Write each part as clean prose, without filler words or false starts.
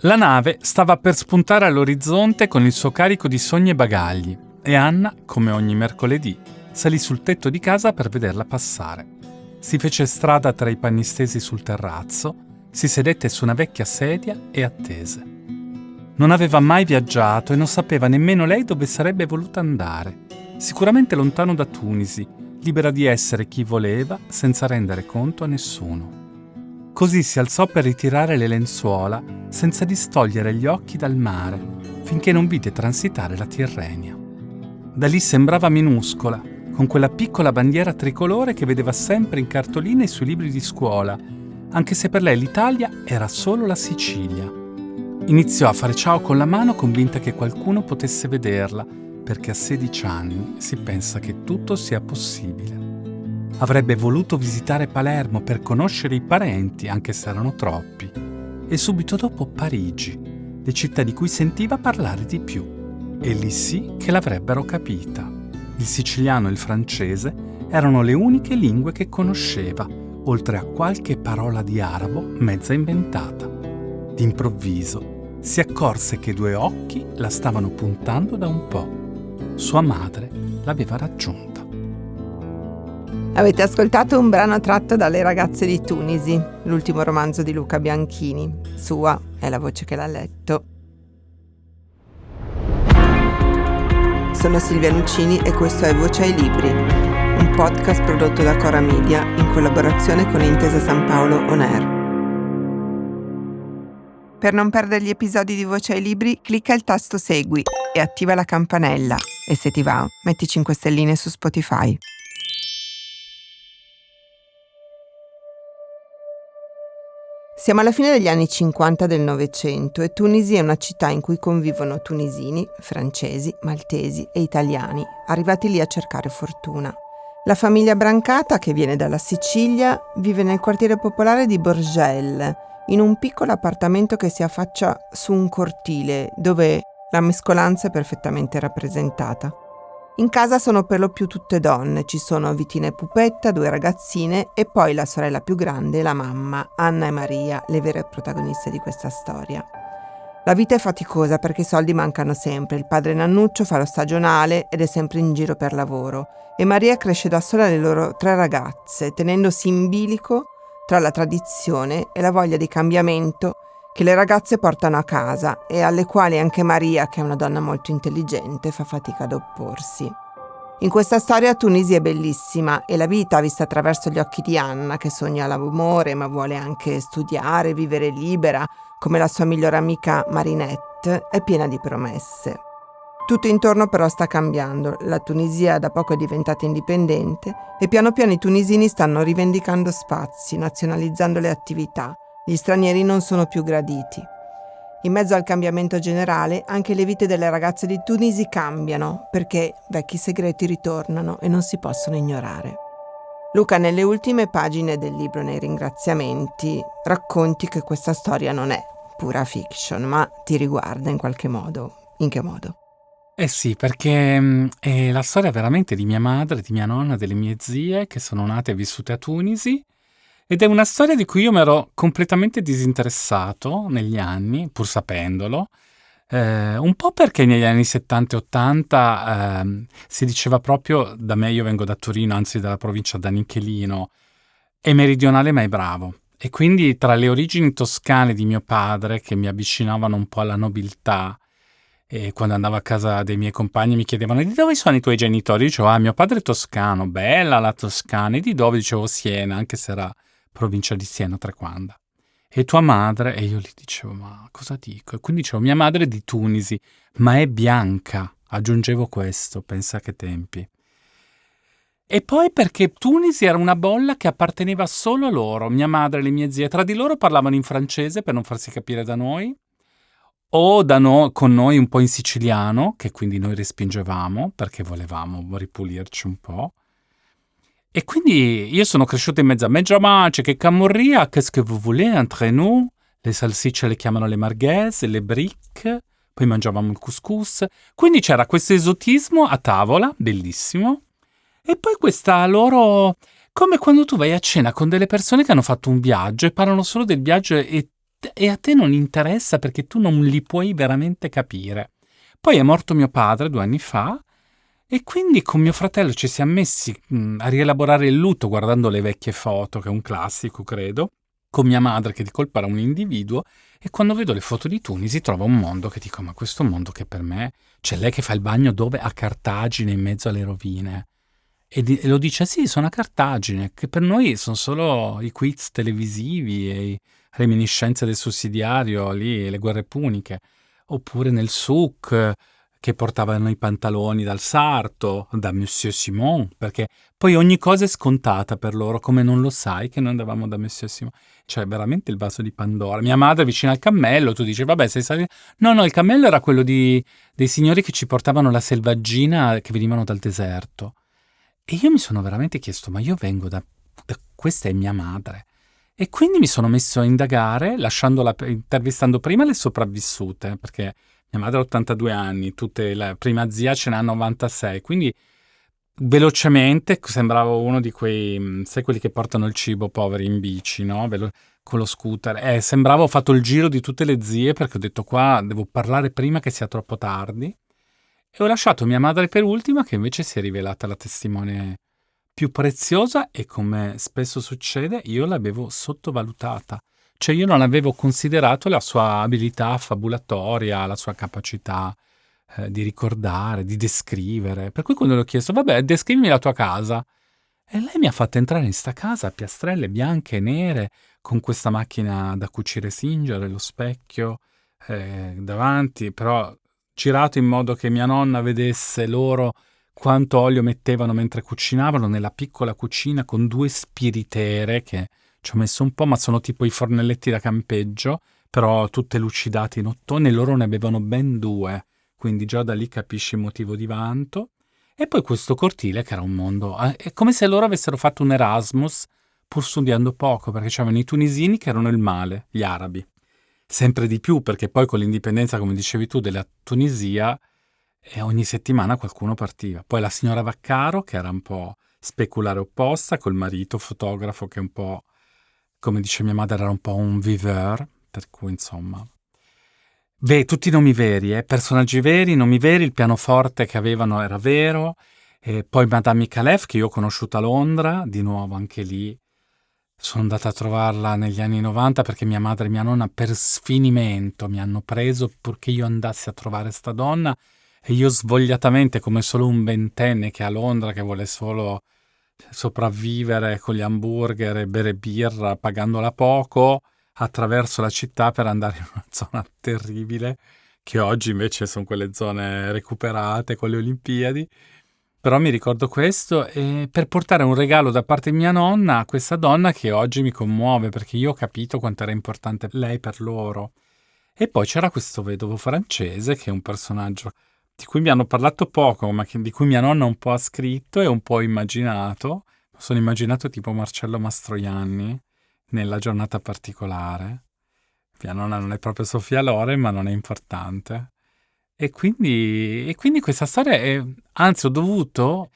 La nave stava per spuntare all'orizzonte con il suo carico di sogni e bagagli e Anna, come ogni mercoledì, salì sul tetto di casa per vederla passare. Si fece strada tra i panni stesi sul terrazzo, si sedette su una vecchia sedia e attese. Non aveva mai viaggiato e non sapeva nemmeno lei dove sarebbe voluta andare. Sicuramente lontano da Tunisi, libera di essere chi voleva senza rendere conto a nessuno. Così si alzò per ritirare le lenzuola senza distogliere gli occhi dal mare, finché non vide transitare la Tirrenia. Da lì sembrava minuscola, con quella piccola bandiera tricolore che vedeva sempre in cartoline e sui libri di scuola, anche se per lei l'Italia era solo la Sicilia. Iniziò a fare ciao con la mano, convinta che qualcuno potesse vederla, perché a 16 anni si pensa che tutto sia possibile. Avrebbe voluto visitare Palermo per conoscere i parenti, anche se erano troppi, e subito dopo Parigi, le città di cui sentiva parlare di più. E lì sì che l'avrebbero capita. Il siciliano e il francese erano le uniche lingue che conosceva, oltre a qualche parola di arabo mezza inventata. D'improvviso si accorse che 2 occhi la stavano puntando da un po'. Sua madre l'aveva raggiunta. Avete ascoltato un brano tratto dalle ragazze di Tunisi, l'ultimo romanzo di Luca Bianchini. Sua è la voce che l'ha letto. Sono Silvia Nuccini e questo è Voce ai Libri, un podcast prodotto da Cora Media in collaborazione con Intesa San Paolo On Air. Per non perdere gli episodi di Voce ai Libri, clicca il tasto Segui e attiva la campanella. E se ti va, metti 5 stelline su Spotify. Siamo alla fine degli anni 50 del Novecento e Tunisi è una città in cui convivono tunisini, francesi, maltesi e italiani, arrivati lì a cercare fortuna. La famiglia Brancata, che viene dalla Sicilia, vive nel quartiere popolare di Borgel, in un piccolo appartamento che si affaccia su un cortile, dove la mescolanza è perfettamente rappresentata. In casa sono per lo più tutte donne, ci sono Vitina e Pupetta, 2 ragazzine e poi la sorella più grande e la mamma, Anna e Maria, le vere protagoniste di questa storia. La vita è faticosa perché i soldi mancano sempre, il padre Nannuccio fa lo stagionale ed è sempre in giro per lavoro e Maria cresce da sola le loro 3 ragazze, tenendosi in bilico tra la tradizione e la voglia di cambiamento che le ragazze portano a casa e alle quali anche Maria, che è una donna molto intelligente, fa fatica ad opporsi. In questa storia Tunisi è bellissima e la vita, vista attraverso gli occhi di Anna, che sogna l'amore ma vuole anche studiare, vivere libera, come la sua migliore amica Marinette, è piena di promesse. Tutto intorno però sta cambiando, la Tunisia da poco è diventata indipendente e piano piano i tunisini stanno rivendicando spazi, nazionalizzando le attività. Gli stranieri non sono più graditi. In mezzo al cambiamento generale, anche le vite delle ragazze di Tunisi cambiano, perché vecchi segreti ritornano e non si possono ignorare. Luca, nelle ultime pagine del libro, nei ringraziamenti, racconti che questa storia non è pura fiction, ma ti riguarda in qualche modo. In che modo? Eh sì, perché è la storia veramente di mia madre, di mia nonna, delle mie zie, che sono nate e vissute a Tunisi. Ed è una storia di cui io mi ero completamente disinteressato negli anni, pur sapendolo, un po' perché negli anni 70 e 80 si diceva proprio, da me, io vengo da Torino, anzi dalla provincia da Nichelino, è meridionale ma è bravo. E quindi tra le origini toscane di mio padre, che mi avvicinavano un po' alla nobiltà, e quando andavo a casa dei miei compagni mi chiedevano di dove sono i tuoi genitori, io dicevo mio padre è toscano, bella la Toscana, e di dove? Dicevo Siena, anche se era provincia di Siena, Trequanda. E tua madre? E io gli dicevo, ma cosa dico? E quindi dicevo, mia madre è di Tunisi, ma è bianca. Aggiungevo questo, pensa che tempi. E poi perché Tunisi era una bolla che apparteneva solo a loro, mia madre e le mie zie. Tra di loro parlavano in francese per non farsi capire da noi, o con noi un po' in siciliano, che quindi noi respingevamo perché volevamo ripulirci un po'. E quindi io sono cresciuto in mezzo a Meggiamace, che Camorria, qu'est-ce que vous voulez entre nous? Le salsicce le chiamano le marghese, le brique, poi mangiavamo il couscous. Quindi c'era questo esotismo a tavola, bellissimo. E poi questa loro... come quando tu vai a cena con delle persone che hanno fatto un viaggio e parlano solo del viaggio e e a te non interessa perché tu non li puoi veramente capire. Poi è morto mio padre 2 anni fa e quindi con mio fratello ci siamo messi a rielaborare il lutto guardando le vecchie foto, che è un classico, credo, con mia madre che di colpa era un individuo, e quando vedo le foto di Tunisi trovo un mondo che dico, ma questo mondo che per me, c'è lei che fa il bagno dove? A Cartagine, in mezzo alle rovine. E lo dice, sì, sono a Cartagine, che per noi sono solo i quiz televisivi e le reminiscenze del sussidiario, lì, le guerre puniche. Oppure nel souk, che portavano i pantaloni dal sarto, da Monsieur Simon, perché poi ogni cosa è scontata per loro, come non lo sai che noi andavamo da Monsieur Simon. Cioè, veramente il vaso di Pandora. Mia madre vicino al cammello, tu dici, vabbè, sei salito... No, il cammello era quello dei signori che ci portavano la selvaggina che venivano dal deserto. E io mi sono veramente chiesto, ma io vengo da questa è mia madre. E quindi mi sono messo a indagare, intervistando prima le sopravvissute, perché mia madre ha 82 anni, la prima zia ce n'ha 96, quindi velocemente sembravo uno di quei, sai, quelli che portano il cibo poveri in bici, no? Con lo scooter. Sembravo ho fatto il giro di tutte le zie perché ho detto qua devo parlare prima che sia troppo tardi. E ho lasciato mia madre per ultima, che invece si è rivelata la testimone più preziosa e, come spesso succede, io l'avevo sottovalutata. Cioè io non avevo considerato la sua abilità fabulatoria, la sua capacità di ricordare, di descrivere. Per cui quando le ho chiesto, vabbè, descrivimi la tua casa. E lei mi ha fatto entrare in sta casa a piastrelle bianche e nere, con questa macchina da cucire Singer, lo specchio davanti, però girato in modo che mia nonna vedesse loro quanto olio mettevano mentre cucinavano nella piccola cucina con 2 spiritere che ci ho messo un po', ma sono tipo i fornelletti da campeggio, però tutte lucidate in ottone, loro ne avevano ben 2, quindi già da lì capisci il motivo di vanto. E poi questo cortile che era un mondo, è come se loro avessero fatto un Erasmus pur studiando poco, perché c'erano i tunisini che erano il male, gli arabi. Sempre di più, perché poi con l'indipendenza, come dicevi tu, della Tunisia, ogni settimana qualcuno partiva. Poi la signora Vaccaro, che era un po' speculare opposta, col marito fotografo che un po', come dice mia madre, era un po' un viveur, per cui insomma... Beh, tutti nomi veri, personaggi veri, nomi veri, il pianoforte che avevano era vero, e poi Madame Micallef, che io ho conosciuto a Londra, di nuovo anche lì. Sono andata a trovarla negli anni 90 perché mia madre e mia nonna per sfinimento mi hanno preso purché io andassi a trovare sta donna, e io svogliatamente, come solo un ventenne che è a Londra, che vuole solo sopravvivere con gli hamburger e bere birra pagandola poco, attraverso la città per andare in una zona terribile, che oggi invece sono quelle zone recuperate con le Olimpiadi. Però mi ricordo questo, e per portare un regalo da parte di mia nonna a questa donna che oggi mi commuove, perché io ho capito quanto era importante lei per loro. E poi c'era questo vedovo francese, che è un personaggio di cui mi hanno parlato poco, ma di cui mia nonna un po' ha scritto e un po' immaginato. Sono immaginato tipo Marcello Mastroianni, nella giornata particolare. Mia nonna non è proprio Sofia Loren, ma non è importante. E quindi questa storia è... Anzi, ho dovuto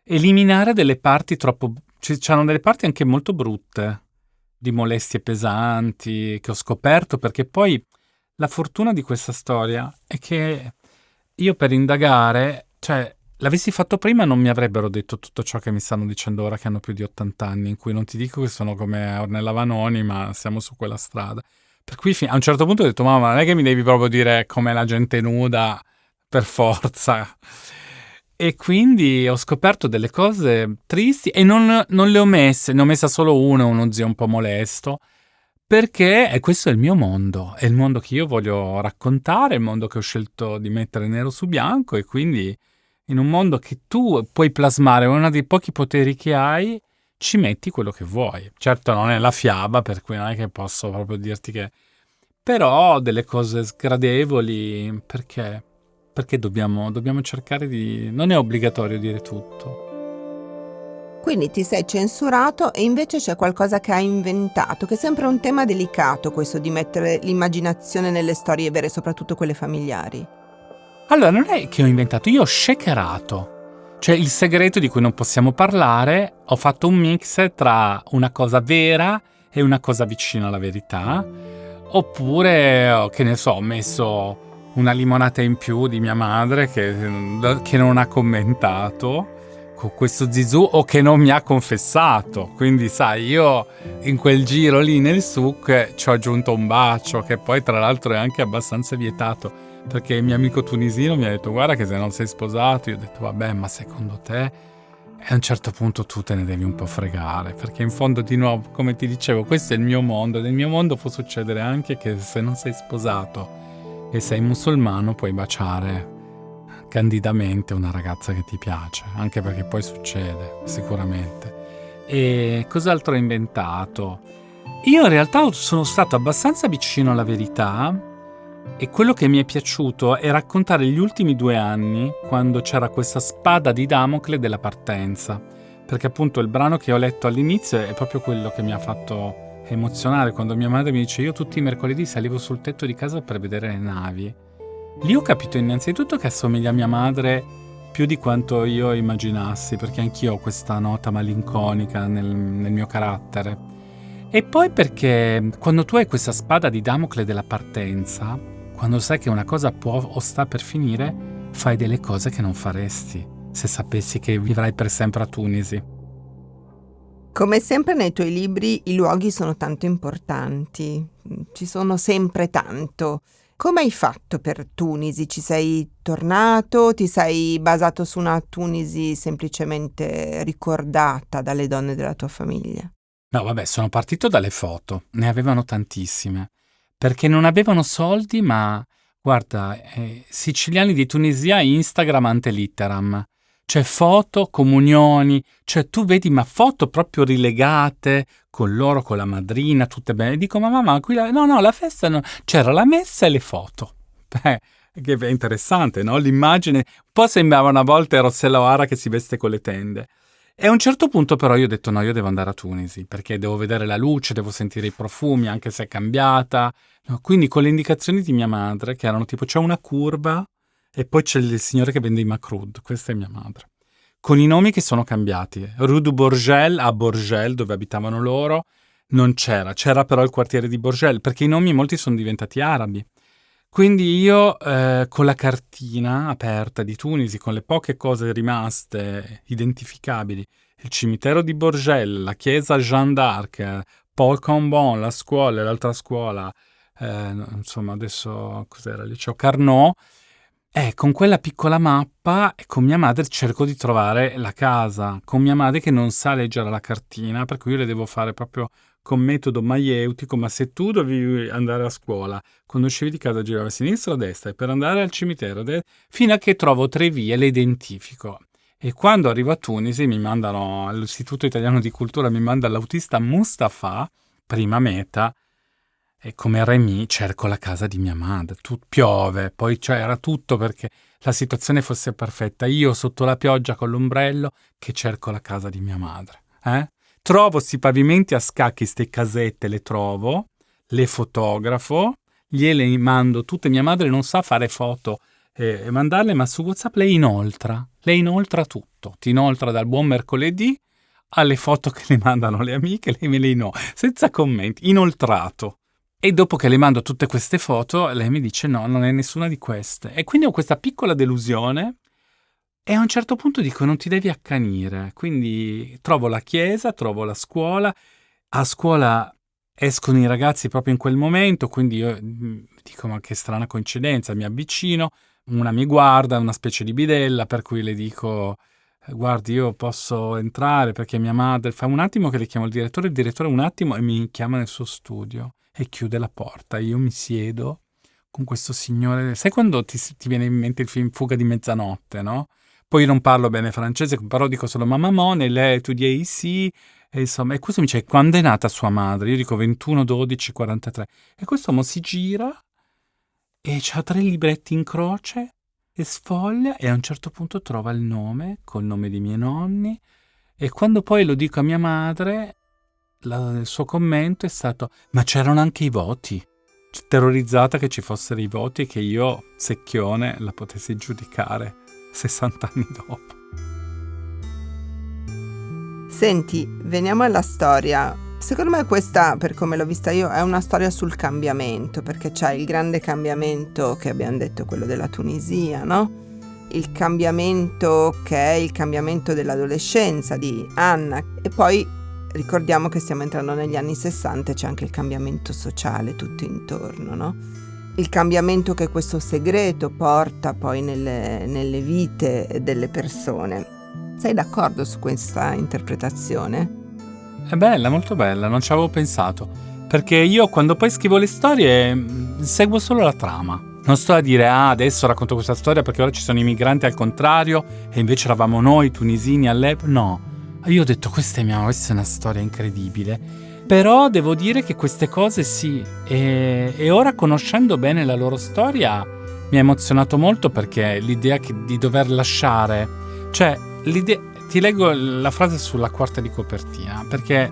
eliminare delle parti troppo... C'erano delle parti anche molto brutte, di molestie pesanti, che ho scoperto, perché poi la fortuna di questa storia è che io per indagare, cioè, l'avessi fatto prima non mi avrebbero detto tutto ciò che mi stanno dicendo ora che hanno più di 80 anni, in cui non ti dico che sono come Ornella Vanoni, ma siamo su quella strada. Per cui a un certo punto ho detto, mamma, non è che mi devi proprio dire com'è la gente nuda, per forza. E quindi ho scoperto delle cose tristi e non le ho messe, ne ho messa solo una, uno zio un po' molesto, perché questo è il mio mondo, è il mondo che io voglio raccontare, il mondo che ho scelto di mettere nero su bianco, e quindi in un mondo che tu puoi plasmare, uno dei pochi poteri che hai, ci metti quello che vuoi. Certo non è la fiaba, per cui non è che posso proprio dirti che... Però delle cose sgradevoli, perché dobbiamo cercare di... Non è obbligatorio dire tutto. Quindi ti sei censurato e invece c'è qualcosa che hai inventato, che è sempre un tema delicato questo di mettere l'immaginazione nelle storie vere, soprattutto quelle familiari. Allora, non è che ho inventato, io ho shakerato. Cioè, il segreto di cui non possiamo parlare, ho fatto un mix tra una cosa vera e una cosa vicina alla verità. Oppure, che ne so, ho messo una limonata in più di mia madre che non ha commentato con questo zizù o che non mi ha confessato. Quindi sai, io in quel giro lì nel souk ci ho aggiunto un bacio, che poi tra l'altro è anche abbastanza vietato, perché il mio amico tunisino mi ha detto guarda che se non sei sposato, io ho detto vabbè, ma secondo te? E a un certo punto tu te ne devi un po' fregare, perché in fondo, di nuovo, come ti dicevo, questo è il mio mondo, e nel mio mondo può succedere anche che se non sei sposato e sei musulmano puoi baciare candidamente una ragazza che ti piace, anche perché poi succede, sicuramente. E cos'altro ho inventato? Io in realtà sono stato abbastanza vicino alla verità, e quello che mi è piaciuto è raccontare gli ultimi 2 anni, quando c'era questa spada di Damocle della partenza, perché appunto il brano che ho letto all'inizio è proprio quello che mi ha fatto emozionare, quando mia madre mi dice io tutti i mercoledì salivo sul tetto di casa per vedere le navi. Lì ho capito innanzitutto che assomiglia a mia madre più di quanto io immaginassi, perché anch'io ho questa nota malinconica nel mio carattere. E poi perché quando tu hai questa spada di Damocle della partenza, quando sai che una cosa può o sta per finire, fai delle cose che non faresti se sapessi che vivrai per sempre a Tunisi. Come sempre nei tuoi libri i luoghi sono tanto importanti, ci sono sempre tanto. Come hai fatto per Tunisi? Ci sei tornato? Ti sei basato su una Tunisi semplicemente ricordata dalle donne della tua famiglia? No, vabbè, sono partito dalle foto, ne avevano tantissime, perché non avevano soldi, ma guarda, siciliani di Tunisia, Instagram ante litteram, cioè foto, comunioni, cioè tu vedi, ma foto proprio rilegate, con loro, con la madrina, tutte bene. E dico, ma mamma, qui no, la festa no. C'era la messa e le foto. Che è interessante, no? L'immagine, un po' sembrava una volta Rossella O'Hara che si veste con le tende. E a un certo punto però io ho detto no, io devo andare a Tunisi, perché devo vedere la luce, devo sentire i profumi, anche se è cambiata. No, quindi con le indicazioni di mia madre, che erano tipo c'è una curva e poi c'è il signore che vende i macrud, questa è mia madre. Con i nomi che sono cambiati. Rue du Bourgel a Bourgel, dove abitavano loro, non c'era però il quartiere di Bourgel, perché i nomi molti sono diventati arabi. Quindi io con la cartina aperta di Tunisi, con le poche cose rimaste identificabili, il cimitero di Bourgel, la chiesa Jeanne d'Arc, Paul Cambon, la scuola, l'altra scuola, insomma adesso cos'era, il liceo Carnot, con quella piccola mappa e con mia madre cerco di trovare la casa, con mia madre che non sa leggere la cartina, per cui io le devo fare proprio con metodo maieutico, ma se tu dovevi andare a scuola, quando uscivi di casa giravi a sinistra o a destra, e per andare al cimitero, fino a che trovo 3 vie, le identifico. E quando arrivo a Tunisi mi mandano all'Istituto Italiano di Cultura, mi manda l'autista Mustafa, prima meta, e come Remy cerco la casa di mia madre. Piove, poi era tutto perché la situazione fosse perfetta. Io sotto la pioggia con l'ombrello che cerco la casa di mia madre. Trovo sti pavimenti a scacchi, ste casette, le trovo, le fotografo, gliele mando tutte. Mia madre non sa fare foto e mandarle, ma su WhatsApp lei inoltra tutto. Ti inoltra dal buon mercoledì alle foto che le mandano le amiche, lei me le senza commenti, inoltrato. E dopo che le mando tutte queste foto, lei mi dice no, non è nessuna di queste. E quindi ho questa piccola delusione. E a un certo punto dico, non ti devi accanire. Quindi trovo la chiesa, trovo la scuola. A scuola escono i ragazzi proprio in quel momento, quindi io dico, ma che strana coincidenza, mi avvicino, una mi guarda, una specie di bidella, per cui le dico, guardi, io posso entrare perché mia madre fa un attimo che le chiamo il direttore un attimo e mi chiama nel suo studio e chiude la porta. Io mi siedo con questo signore, sai quando ti viene in mente il film Fuga di mezzanotte, no? Poi io non parlo bene francese, però dico solo mamma Mone, lei studia ici, e insomma, e questo mi dice quando è nata sua madre? Io dico 21-12-43. E questo uomo si gira e c'ha 3 libretti in croce e sfoglia e a un certo punto trova il nome, col nome dei miei nonni, e quando poi lo dico a mia madre, il suo commento è stato ma c'erano anche i voti. Terrorizzata che ci fossero i voti e che io, secchione, la potessi giudicare 60 anni dopo. Senti, veniamo alla storia. Secondo me questa, per come l'ho vista io, è una storia sul cambiamento, perché c'è il grande cambiamento che abbiamo detto, quello della Tunisia, no? Il cambiamento che è il cambiamento dell'adolescenza di Anna, e poi ricordiamo che stiamo entrando negli anni 60 e c'è anche il cambiamento sociale tutto intorno, no? Il cambiamento che questo segreto porta poi nelle vite delle persone. Sei d'accordo su questa interpretazione? È bella, molto bella, non ci avevo pensato. Perché io quando poi scrivo le storie seguo solo la trama. Non sto a dire, adesso racconto questa storia perché ora ci sono i migranti al contrario e invece eravamo noi tunisini all'epoca. No, io ho detto questa è una storia incredibile. Però devo dire che queste cose sì, e ora conoscendo bene la loro storia mi ha emozionato molto, perché l'idea di dover lasciare, cioè l'idea, ti leggo la frase sulla quarta di copertina, perché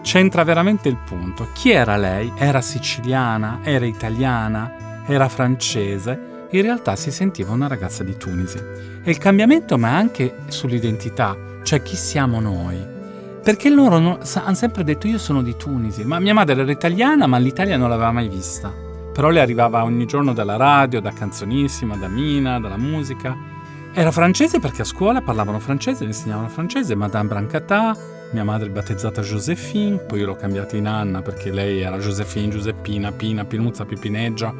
c'entra veramente il punto. Chi era lei? Era siciliana? Era italiana? Era francese? In realtà si sentiva una ragazza di Tunisi. E il cambiamento, ma anche sull'identità, cioè chi siamo noi. Perché loro hanno sempre detto io sono di Tunisi, ma mia madre era italiana, ma l'Italia non l'aveva mai vista. Però le arrivava ogni giorno dalla radio, da Canzonissima, da Mina, dalla musica. Era francese perché a scuola parlavano francese, le insegnavano francese, Madame Brancata, mia madre battezzata Joséphine, poi io l'ho cambiata in Anna perché lei era Joséphine, Giuseppina, Pina, Pinuzza, Pipineggia.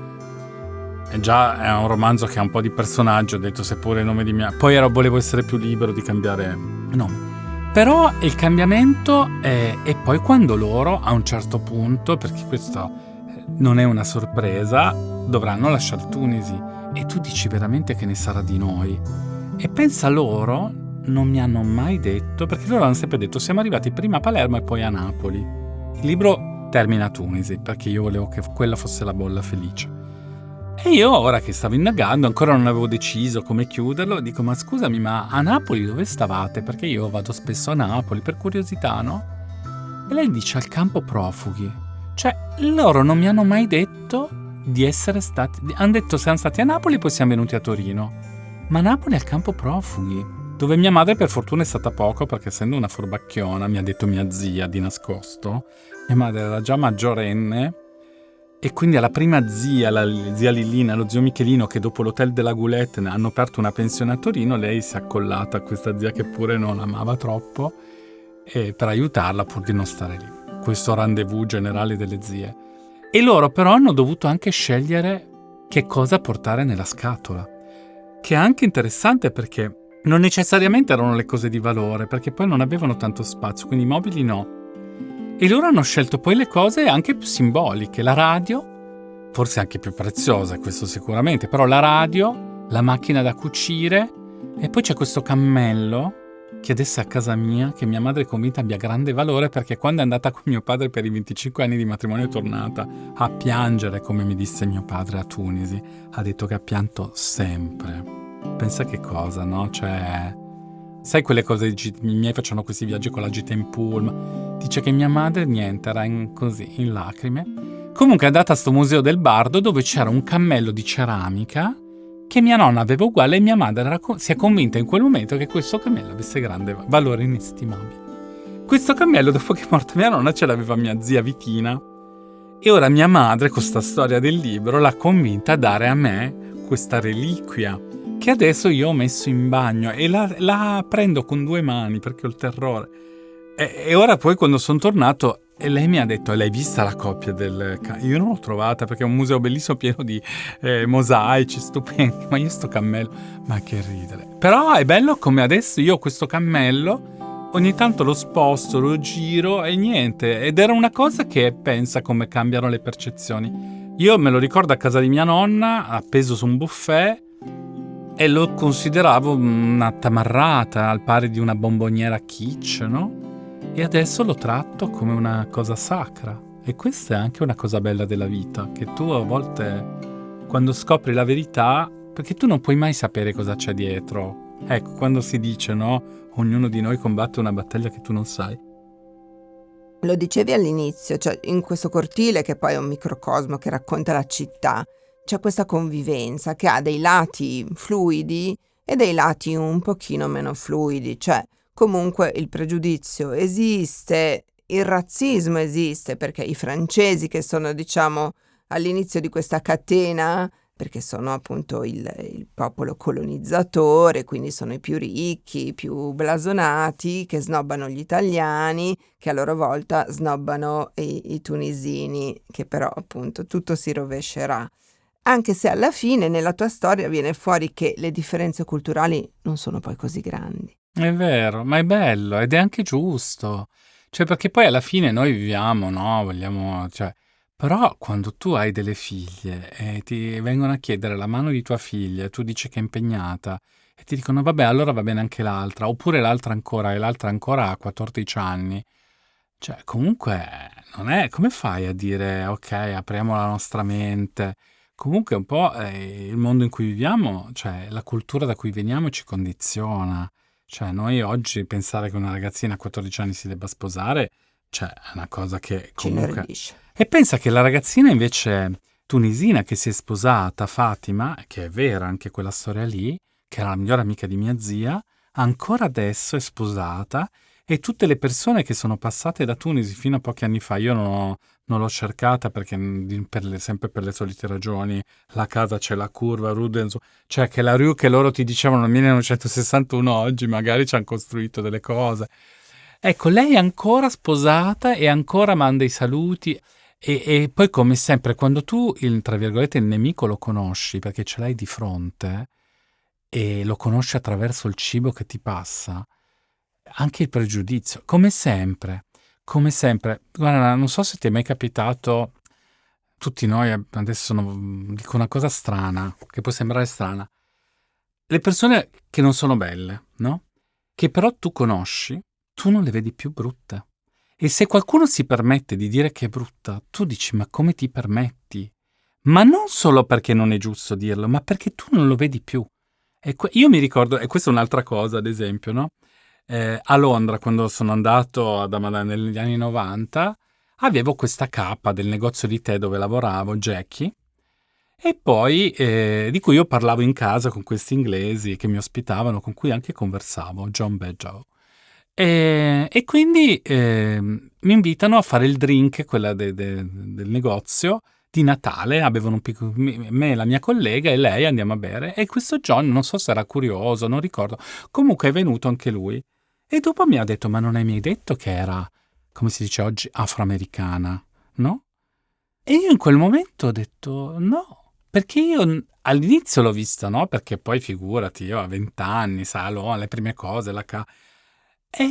E già è un romanzo che ha un po' di personaggio, ho detto seppure il nome di mia... Poi volevo essere più libero di cambiare nome. Però il cambiamento è... E poi quando loro, a un certo punto, perché questo non è una sorpresa, dovranno lasciare Tunisi. E tu dici veramente che ne sarà di noi? E pensa, loro non mi hanno mai detto, perché loro hanno sempre detto siamo arrivati prima a Palermo e poi a Napoli. Il libro termina a Tunisi, perché io volevo che quella fosse la bolla felice. E io, ora che stavo indagando, ancora non avevo deciso come chiuderlo, dico ma scusami, ma a Napoli dove stavate? Perché io vado spesso a Napoli, per curiosità, no? E lei dice al campo profughi. Cioè, loro non mi hanno mai detto di essere stati... Hanno detto siamo stati a Napoli e poi siamo venuti a Torino. Ma Napoli è al campo profughi, dove mia madre per fortuna è stata poco, perché essendo una furbacchiona, mi ha detto mia zia di nascosto, mia madre era già maggiorenne, e quindi alla prima zia, la zia Lillina, lo zio Michelino, che dopo l'hotel della Goulette hanno aperto una pensione a Torino, lei si è accollata a questa zia che pure non amava troppo, e per aiutarla pur di non stare lì. Questo rendezvous generale delle zie. E loro però hanno dovuto anche scegliere che cosa portare nella scatola, che è anche interessante perché non necessariamente erano le cose di valore, perché poi non avevano tanto spazio, quindi i mobili no. E loro hanno scelto poi le cose anche più simboliche, la radio, forse anche più preziosa, questo sicuramente, però la radio, la macchina da cucire, e poi c'è questo cammello che adesso è a casa mia, che mia madre è convinta abbia grande valore, perché quando è andata con mio padre per i 25 anni di matrimonio è tornata a piangere, come mi disse mio padre a Tunisi, ha detto che ha pianto sempre. Pensa che cosa, no? Cioè, sai quelle cose, i miei facevano questi viaggi con la gita in pullman, dice che mia madre niente, era così, in lacrime. Comunque è andata a sto museo del Bardo dove c'era un cammello di ceramica che mia nonna aveva uguale, e mia madre si è convinta in quel momento che questo cammello avesse grande valore inestimabile. Questo cammello, dopo che è morta mia nonna, ce l'aveva mia zia Vitina, e ora mia madre, con sta storia del libro, l'ha convinta a dare a me questa reliquia che adesso io ho messo in bagno e la prendo con 2 mani perché ho il terrore. E ora poi quando sono tornato, e lei mi ha detto, l'hai vista la coppia io non l'ho trovata perché è un museo bellissimo pieno di mosaici stupendi, ma io sto cammello, ma che ridere. Però è bello come adesso io ho questo cammello, ogni tanto lo sposto, lo giro e niente, ed era una cosa che pensa come cambiano le percezioni. Io me lo ricordo a casa di mia nonna, appeso su un buffet, e lo consideravo una tamarrata al pari di una bomboniera kitsch, no? E adesso lo tratto come una cosa sacra. E questa è anche una cosa bella della vita, che tu a volte, quando scopri la verità, perché tu non puoi mai sapere cosa c'è dietro. Ecco, quando si dice, no? Ognuno di noi combatte una battaglia che tu non sai. Lo dicevi all'inizio, cioè in questo cortile, che poi è un microcosmo che racconta la città, c'è questa convivenza che ha dei lati fluidi e dei lati un pochino meno fluidi, cioè comunque il pregiudizio esiste, il razzismo esiste perché i francesi, che sono, diciamo, all'inizio di questa catena, perché sono appunto il popolo colonizzatore, quindi sono i più ricchi, i più blasonati, che snobbano gli italiani, che a loro volta snobbano i tunisini, che però appunto tutto si rovescerà. Anche se alla fine nella tua storia viene fuori che le differenze culturali non sono poi così grandi. È vero, ma è bello ed è anche giusto. Cioè, perché poi alla fine noi viviamo, no? Vogliamo, cioè, però quando tu hai delle figlie e ti vengono a chiedere la mano di tua figlia e tu dici che è impegnata e ti dicono, vabbè, allora va bene anche l'altra, oppure l'altra ancora e l'altra ancora ha 14 anni. Cioè, comunque, non è, come fai a dire, ok, apriamo la nostra mente? Comunque un po' il mondo in cui viviamo, cioè la cultura da cui veniamo ci condiziona. Cioè, noi oggi pensare che una ragazzina a 14 anni si debba sposare, cioè, è una cosa che Ci comunque... inorridisce. E pensa che la ragazzina invece tunisina che si è sposata, Fatima, che è vera anche quella storia lì, che era la migliore amica di mia zia, ancora adesso è sposata e tutte le persone che sono passate da Tunisi fino a pochi anni fa, io non l'ho cercata perché sempre per le solite ragioni, la casa c'è la curva, Rudenzo, cioè che la rue che loro ti dicevano nel 1961 oggi magari ci hanno costruito delle cose. Ecco, lei è ancora sposata e ancora manda i saluti e poi come sempre quando tu, tra virgolette, il nemico lo conosci perché ce l'hai di fronte e lo conosci attraverso il cibo che ti passa, anche il pregiudizio, come sempre. Guarda, non so se ti è mai capitato, tutti noi adesso dico una cosa strana, che può sembrare strana, le persone che non sono belle, no? Che però tu conosci, tu non le vedi più brutte. E se qualcuno si permette di dire che è brutta, tu dici ma come ti permetti? Ma non solo perché non è giusto dirlo, ma perché tu non lo vedi più. Io mi ricordo, e questa è un'altra cosa, ad esempio, no? A Londra, quando sono andato negli anni 90, avevo questa capa del negozio di tè dove lavoravo, Jackie, e poi di cui io parlavo in casa con questi inglesi che mi ospitavano, con cui anche conversavo, John Badjow. E quindi mi invitano a fare il drink, quella del negozio, di Natale. Avevano me, la mia collega e lei andiamo a bere. E questo John, non so se era curioso, non ricordo. Comunque è venuto anche lui. E dopo mi ha detto, ma non hai mai detto che era, come si dice oggi, afroamericana, no? E io in quel momento ho detto no, perché io all'inizio l'ho vista, no? Perché poi figurati, io a 20 anni, sai, le prime cose,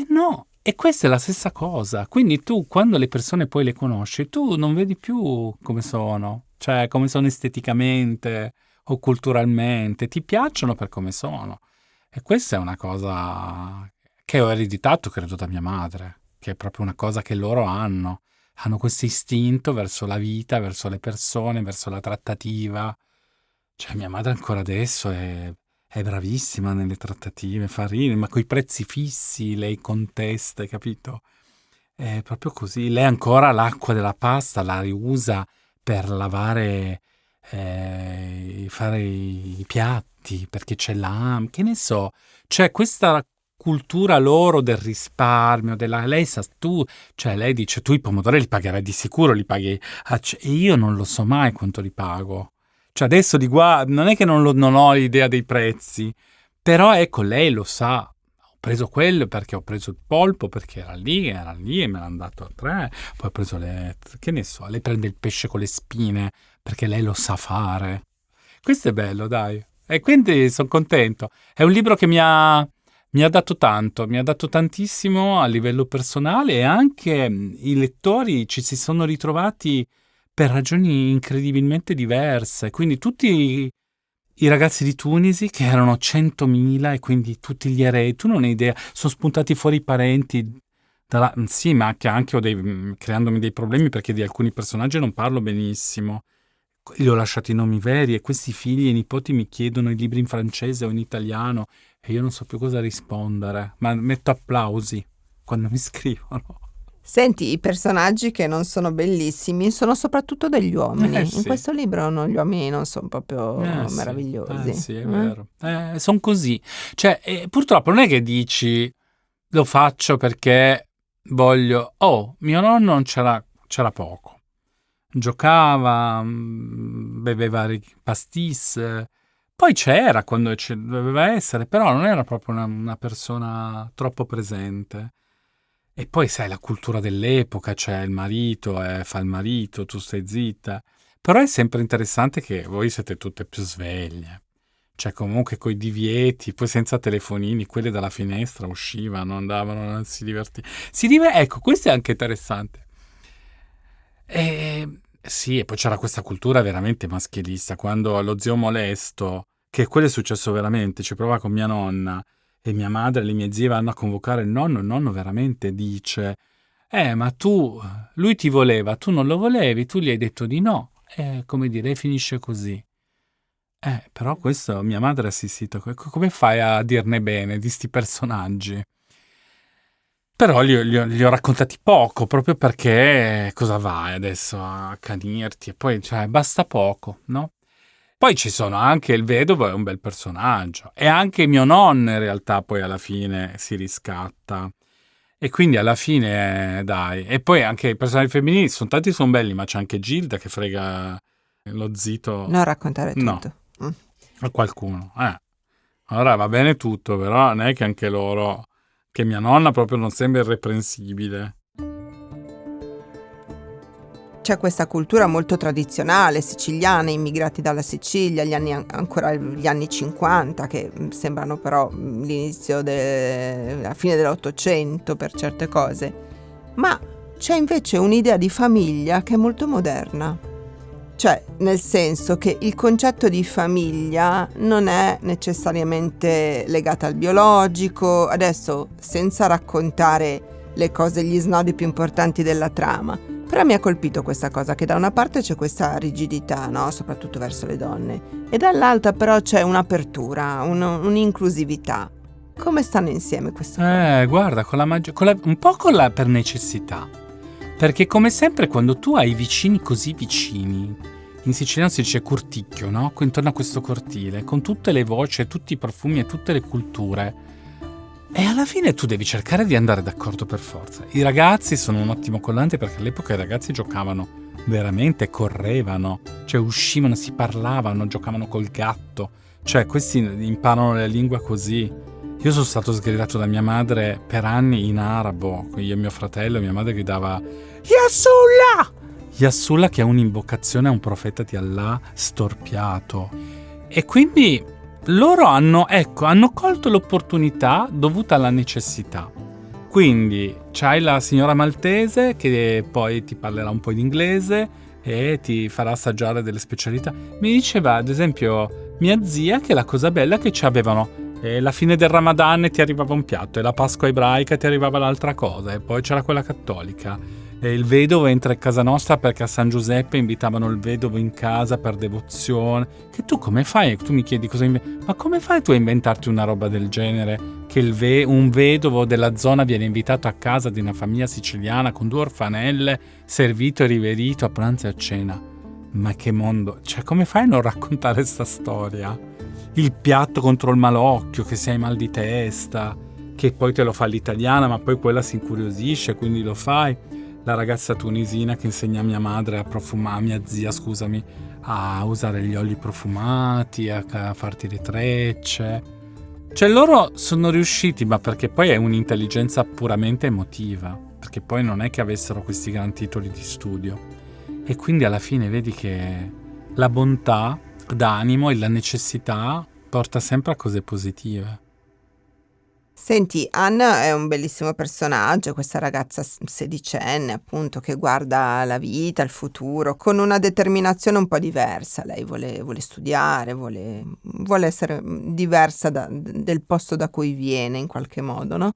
no, e questa è la stessa cosa. Quindi tu, quando le persone poi le conosci, tu non vedi più come sono, cioè come sono esteticamente o culturalmente, ti piacciono per come sono. E questa è una cosa che ho ereditato, credo, da mia madre, che è proprio una cosa che loro hanno. Hanno questo istinto verso la vita, verso le persone, verso la trattativa. Cioè, mia madre ancora adesso è bravissima nelle trattative, fa ridere, ma coi prezzi fissi lei contesta, hai capito? È proprio così. Lei ancora l'acqua della pasta la riusa per lavare, fare i piatti, perché c'è che ne so. Cioè, questa cultura loro del risparmio, lei sa, cioè lei dice, tu i pomodori li pagherai di sicuro, li paghi, e io non lo so mai quanto li pago. Cioè adesso di qua non è che non ho l'idea dei prezzi, però ecco, lei lo sa. Ho preso quello perché ho preso il polpo, perché era lì e me l'hanno dato a 3. Poi ho preso che ne so, lei prende il pesce con le spine perché lei lo sa fare. Questo è bello, dai. E quindi sono contento. È un libro che mi ha dato tanto, mi ha dato tantissimo a livello personale e anche i lettori ci si sono ritrovati per ragioni incredibilmente diverse. Quindi tutti i ragazzi di Tunisi, che erano 100.000 e quindi tutti gli eredi, tu non hai idea, sono spuntati fuori i parenti. Sì, ma che anche creandomi dei problemi perché di alcuni personaggi non parlo benissimo. Gli ho lasciato i nomi veri e questi figli e nipoti mi chiedono i libri in francese o in italiano e io non so più cosa rispondere, ma metto applausi quando mi scrivono. Senti, i personaggi che non sono bellissimi sono soprattutto degli uomini. Sì. In questo libro gli uomini non sono proprio Sì. meravigliosi. Sì, è vero. Sono così. Cioè, purtroppo non è che dici lo faccio perché mio nonno non c'era poco. Giocava, beveva pastis. Poi c'era quando doveva essere, però non era proprio una persona troppo presente. E poi sai, la cultura dell'epoca, cioè il marito fa il marito, tu stai zitta. Però è sempre interessante che voi siete tutte più sveglie. Cioè comunque coi divieti, poi senza telefonini, quelli dalla finestra uscivano, andavano, si divertivano. Ecco, questo è anche interessante. Sì, e poi c'era questa cultura veramente maschilista, quando lo zio molesto, che quello è successo veramente, ci prova con mia nonna, e mia madre e le mie zie vanno a convocare il nonno veramente dice, ma lui ti voleva, tu non lo volevi, tu gli hai detto di no, come dire, finisce così. Però questo, mia madre è assistita, come fai a dirne bene di sti personaggi? Però li ho raccontati poco, proprio perché cosa vai adesso a accanirti? E poi, cioè, basta poco, no? Poi ci sono anche il vedovo, è un bel personaggio. E anche mio nonno, in realtà, poi alla fine si riscatta. E quindi alla fine, dai. E poi anche i personaggi femminili, sono belli, ma c'è anche Gilda che frega lo zito. Non raccontare No, tutto. Mm. a qualcuno. Allora va bene tutto, però non è che anche loro... Che mia nonna proprio non sembra irreprensibile. C'è questa cultura molto tradizionale siciliana, immigrati dalla Sicilia, ancora gli anni 50, che sembrano però l'inizio la fine dell'Ottocento per certe cose. Ma c'è invece un'idea di famiglia che è molto moderna. Cioè, nel senso che il concetto di famiglia non è necessariamente legato al biologico, adesso senza raccontare le cose, gli snodi più importanti della trama. Però mi ha colpito questa cosa, che da una parte c'è questa rigidità, no? Soprattutto verso le donne, e dall'altra però c'è un'apertura, un'inclusività. Come stanno insieme queste cose? Guarda, un po' per necessità. Perché come sempre quando tu hai vicini così vicini, in siciliano si dice corticchio, no? Intorno a questo cortile, con tutte le voci, tutti i profumi e tutte le culture. E alla fine tu devi cercare di andare d'accordo per forza. I ragazzi sono un ottimo collante perché all'epoca i ragazzi giocavano veramente, correvano, cioè uscivano, si parlavano, giocavano col gatto. Cioè questi imparano la lingua così. Io sono stato sgridato da mia madre per anni in arabo, io e mio fratello, mia madre gridava Yassullah! Yassullah, che è un'invocazione a un profeta di Allah storpiato. E quindi loro hanno colto l'opportunità dovuta alla necessità. Quindi c'hai la signora maltese che poi ti parlerà un po' in inglese e ti farà assaggiare delle specialità. Mi diceva, ad esempio, mia zia che la cosa bella è che ci avevano la fine del Ramadan ti arrivava un piatto, e la Pasqua ebraica ti arrivava l'altra cosa, e poi c'era quella cattolica. E il vedovo entra in casa nostra perché a San Giuseppe invitavano il vedovo in casa per devozione. Che tu come fai? Tu mi chiedi ma come fai tu a inventarti una roba del genere? Che un vedovo della zona viene invitato a casa di una famiglia siciliana con 2 orfanelle, servito e riverito a pranzo e a cena. Ma che mondo! Cioè, come fai a non raccontare sta storia? Il piatto contro il malocchio, che se hai mal di testa, che poi te lo fa l'italiana, ma poi quella si incuriosisce, quindi lo fai. La ragazza tunisina che insegna a mia madre a mia zia, scusami, a usare gli oli profumati, a farti le trecce. Cioè loro sono riusciti, ma perché poi è un'intelligenza puramente emotiva, perché poi non è che avessero questi gran titoli di studio. E quindi alla fine vedi che la bontà d'animo e la necessità porta sempre a cose positive. Senti, Anna è un bellissimo personaggio, questa ragazza sedicenne, appunto, che guarda la vita, il futuro, con una determinazione un po' diversa. Lei vuole studiare, vuole essere diversa del posto da cui viene, in qualche modo, no?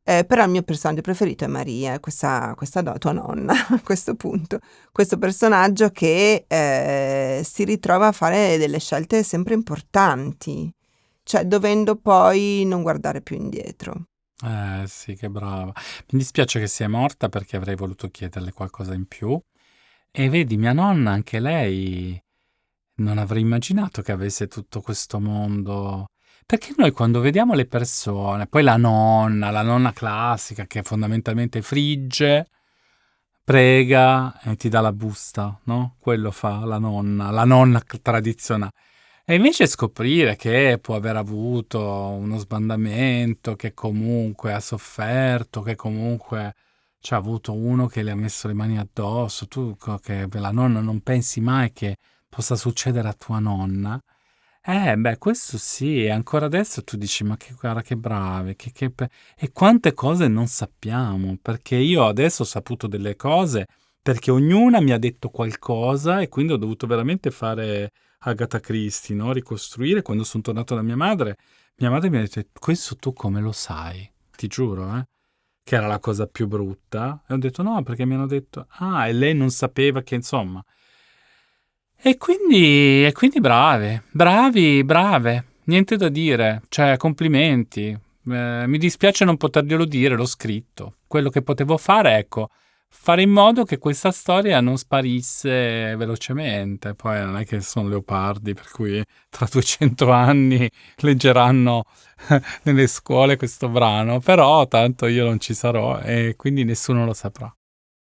Però il mio personaggio preferito è Maria, questa tua nonna, a questo punto. Questo personaggio che si ritrova a fare delle scelte sempre importanti, cioè dovendo poi non guardare più indietro. Sì, che brava. Mi dispiace che sia morta perché avrei voluto chiederle qualcosa in più. E vedi, mia nonna, anche lei, non avrei immaginato che avesse tutto questo mondo. Perché noi quando vediamo le persone, poi la nonna classica che fondamentalmente frigge, prega e ti dà la busta, no? Quello fa la nonna tradizionale. E invece scoprire che può aver avuto uno sbandamento, che comunque ha sofferto, che comunque c'è avuto uno che le ha messo le mani addosso, tu che la nonna non pensi mai che possa succedere a tua nonna. Questo sì, e ancora adesso tu dici, ma che guarda che brave, e quante cose non sappiamo, perché io adesso ho saputo delle cose, perché ognuna mi ha detto qualcosa e quindi ho dovuto veramente fare Agatha Christie, no? Ricostruire. Quando sono tornato da mia madre mi ha detto, questo tu come lo sai? Ti giuro, che era la cosa più brutta. E ho detto, no, perché mi hanno detto, e lei non sapeva che, insomma... E quindi brave, niente da dire, cioè complimenti. Mi dispiace non poterglielo dire, l'ho scritto. Quello che potevo fare, ecco, fare in modo che questa storia non sparisse velocemente. Poi non è che sono leopardi, per cui tra 200 anni leggeranno nelle scuole questo brano, però tanto io non ci sarò e quindi nessuno lo saprà.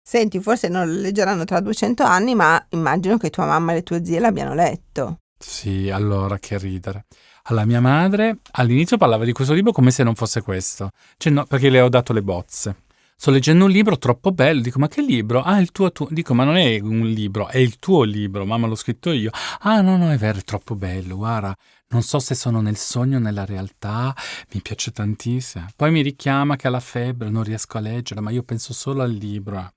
Senti, forse non lo leggeranno tra 200 anni, ma immagino che tua mamma e le tue zie l'abbiano letto. Sì, allora che ridere. Alla mia madre all'inizio parlava di questo libro come se non fosse questo. Cioè, no, perché le ho dato le bozze. Sto leggendo un libro troppo bello, dico, ma che libro? Ah, il tuo. Dico, ma non è un libro, è il tuo libro, mamma l'ho scritto io. Ah, no, no, è vero, è troppo bello, guarda, non so se sono nel sogno o nella realtà, mi piace tantissimo. Poi mi richiama che ha la febbre, non riesco a leggere, ma io penso solo al libro.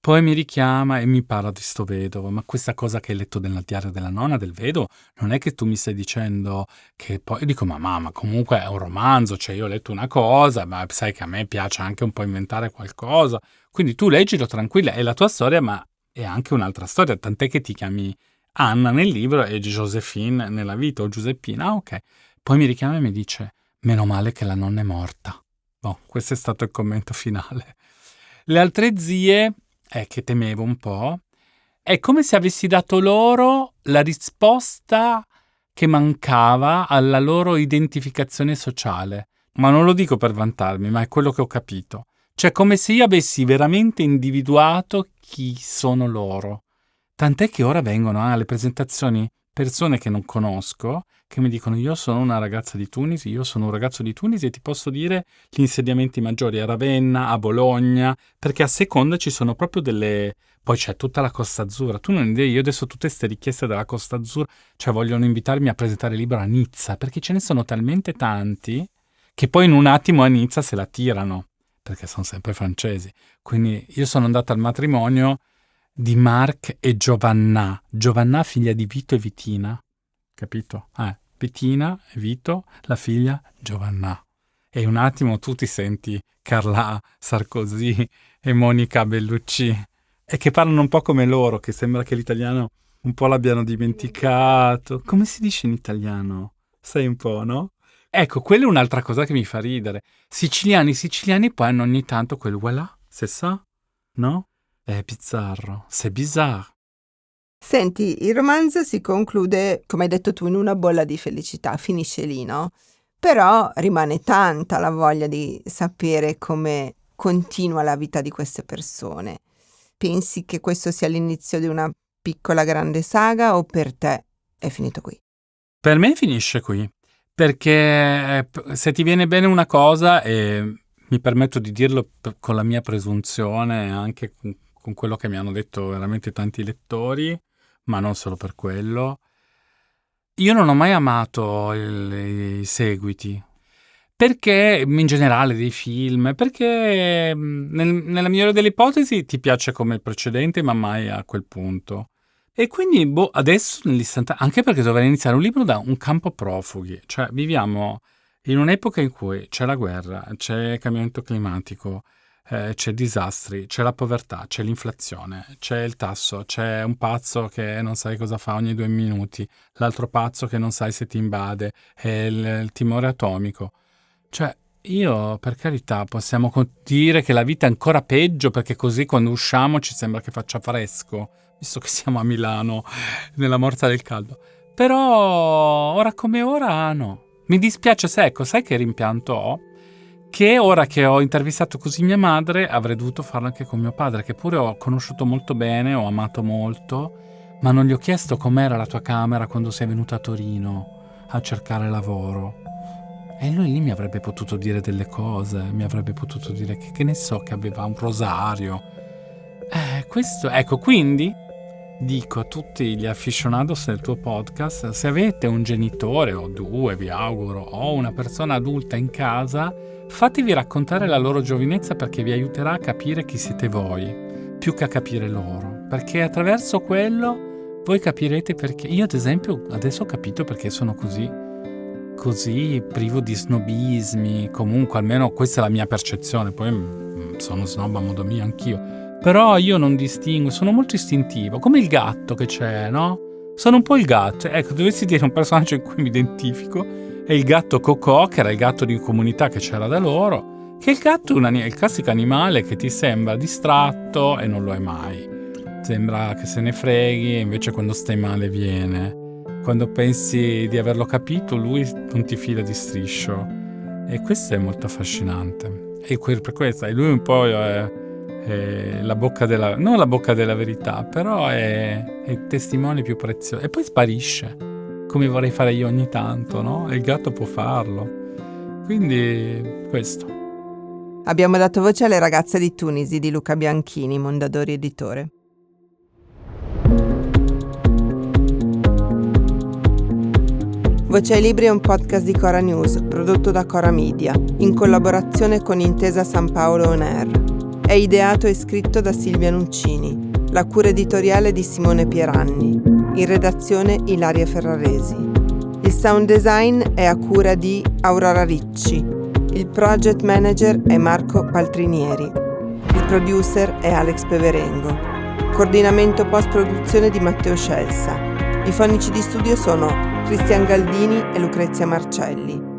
Poi mi richiama e mi parla di sto vedovo, ma questa cosa che hai letto nel diario della nonna del vedovo, non è che tu mi stai dicendo che poi... Io dico, ma mamma, comunque è un romanzo, cioè io ho letto una cosa, ma sai che a me piace anche un po' inventare qualcosa, quindi tu leggilo tranquilla, è la tua storia, ma è anche un'altra storia, tant'è che ti chiami Anna nel libro e Josephine nella vita, o Giuseppina, ok. Poi mi richiama e mi dice, meno male che la nonna è morta. Boh, questo è stato il commento finale. Le altre zie che temevo un po', è come se avessi dato loro la risposta che mancava alla loro identificazione sociale. Ma non lo dico per vantarmi, ma è quello che ho capito. Cioè, come se io avessi veramente individuato chi sono loro. Tant'è che ora vengono alle presentazioni persone che non conosco, che mi dicono io sono una ragazza di Tunisi, io sono un ragazzo di Tunisi e ti posso dire gli insediamenti maggiori a Ravenna, a Bologna, perché a seconda ci sono proprio delle... Poi c'è tutta la Costa Azzurra. Tu non hai idea, io adesso tutte queste richieste della Costa Azzurra, cioè vogliono invitarmi a presentare il libro a Nizza, perché ce ne sono talmente tanti che poi in un attimo a Nizza se la tirano, perché sono sempre francesi. Quindi io sono andato al matrimonio di Marc e Giovanna. Giovanna, figlia di Vito e Vitina, capito? Vitina e Vito, la figlia Giovanna. E un attimo tu ti senti Carla Sarkozy e Monica Bellucci, e che parlano un po' come loro, che sembra che l'italiano un po' l'abbiano dimenticato. Come si dice in italiano? Sai un po', no? Ecco, quella è un'altra cosa che mi fa ridere. Siciliani poi hanno ogni tanto quel voilà, c'est ça? No? È bizzarro, c'est bizarre. Senti, il romanzo si conclude, come hai detto tu, in una bolla di felicità, finisce lì, no? Però rimane tanta la voglia di sapere come continua la vita di queste persone. Pensi che questo sia l'inizio di una piccola grande saga o per te è finito qui? Per me finisce qui, perché se ti viene bene una cosa, e mi permetto di dirlo con la mia presunzione, anche con quello che mi hanno detto veramente tanti lettori, ma non solo per quello, io non ho mai amato i seguiti, perché in generale dei film, perché nella migliore delle ipotesi ti piace come il precedente, ma mai a quel punto. E quindi, adesso nell'istantaneo, anche perché dovrei iniziare un libro da un campo profughi, cioè viviamo in un'epoca in cui c'è la guerra, c'è il cambiamento climatico, c'è disastri, c'è la povertà, c'è l'inflazione, c'è il tasso, c'è un pazzo che non sai cosa fa ogni 2 minuti, l'altro pazzo che non sai se ti invade, il timore atomico. Cioè, io, per carità, possiamo dire che la vita è ancora peggio perché così quando usciamo ci sembra che faccia fresco, visto che siamo a Milano, nella morsa del caldo. Però, ora come ora, no. Mi dispiace, sai che rimpianto ho? Che ora che ho intervistato così mia madre avrei dovuto farlo anche con mio padre, che pure ho conosciuto molto bene, ho amato molto, ma non gli ho chiesto com'era la tua camera quando sei venuta a Torino a cercare lavoro. E lui lì mi avrebbe potuto dire delle cose, mi avrebbe potuto dire che ne so, che aveva un rosario. Questo, ecco, quindi dico a tutti gli aficionados del tuo podcast, se avete un genitore o due, vi auguro, o una persona adulta in casa, fatevi raccontare la loro giovinezza, perché vi aiuterà a capire chi siete voi, più che a capire loro, perché attraverso quello voi capirete perché. Io ad esempio adesso ho capito perché sono così privo di snobismi, comunque almeno questa è la mia percezione, poi sono snob a modo mio anch'io, però io non distingo, sono molto istintivo, come il gatto che c'è, no? Sono un po' il gatto, ecco, dovessi dire un personaggio in cui mi identifico, è il gatto Cocò, che era il gatto di comunità che c'era da loro, che il gatto è il classico animale che ti sembra distratto e non lo è mai, sembra che se ne freghi e invece quando stai male viene. Quando pensi di averlo capito, lui non ti fila di striscio. E questo è molto affascinante. E per questo, lui un po' è la bocca della. Non la bocca della verità, però è il testimone più prezioso. E poi sparisce, come vorrei fare io ogni tanto, no? E il gatto può farlo. Quindi, questo. Abbiamo dato voce alle ragazze di Tunisi di Luca Bianchini, Mondadori Editore. Voce ai Libri è un podcast di Cora News, prodotto da Cora Media, in collaborazione con Intesa San Paolo On Air. È ideato e scritto da Silvia Nuccini, la cura editoriale di Simone Pieranni, in redazione Ilaria Ferraresi. Il sound design è a cura di Aurora Ricci, il project manager è Marco Paltrinieri, il producer è Alex Peverengo, coordinamento post-produzione di Matteo Scelsa. I fonici di studio sono Cristian Galdini e Lucrezia Marcelli.